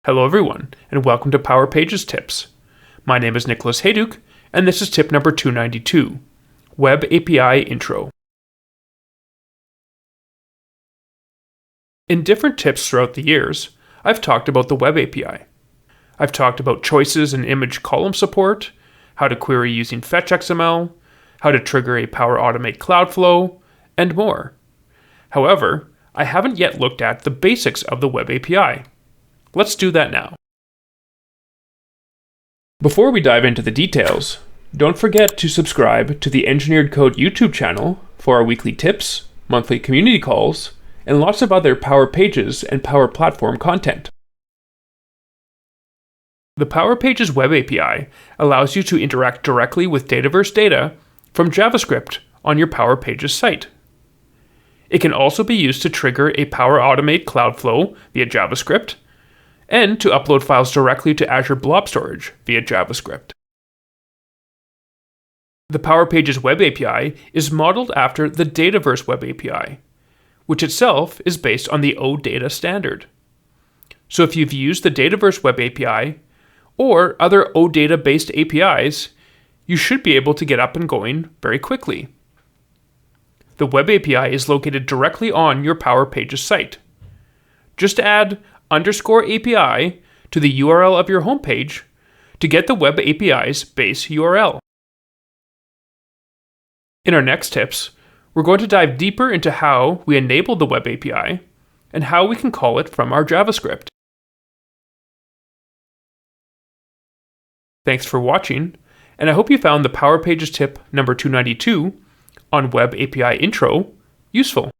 Hello everyone, and welcome to Power Pages Tips. My name is Nicholas Hayduk, and this is tip number 292, Web API Intro. In different tips throughout the years, I've talked about the Web API. I've talked about choices and image column support, how to query using Fetch XML, how to trigger a Power Automate Cloudflow, and more. However, I haven't yet looked at the basics of the Web API. Let's do that now. Before we dive into the details, don't forget to subscribe to the Engineered Code YouTube channel for our weekly tips, monthly community calls, and lots of other Power Pages and Power Platform content. The Power Pages Web API allows you to interact directly with Dataverse data from JavaScript on your Power Pages site. It can also be used to trigger a Power Automate Cloudflow via JavaScript, and to upload files directly to Azure Blob Storage via JavaScript. The Power Pages Web API is modeled after the Dataverse Web API, which itself is based on the OData standard. So if you've used the Dataverse Web API or other OData-based APIs, you should be able to get up and going very quickly. The Web API is located directly on your Power Pages site. Just add _API to the URL of your homepage to get the Web API's base URL. In our next tips, we're going to dive deeper into how we enable the Web API and how we can call it from our JavaScript. Thanks for watching, and I hope you found the Power Pages tip number 292 on Web API Intro useful.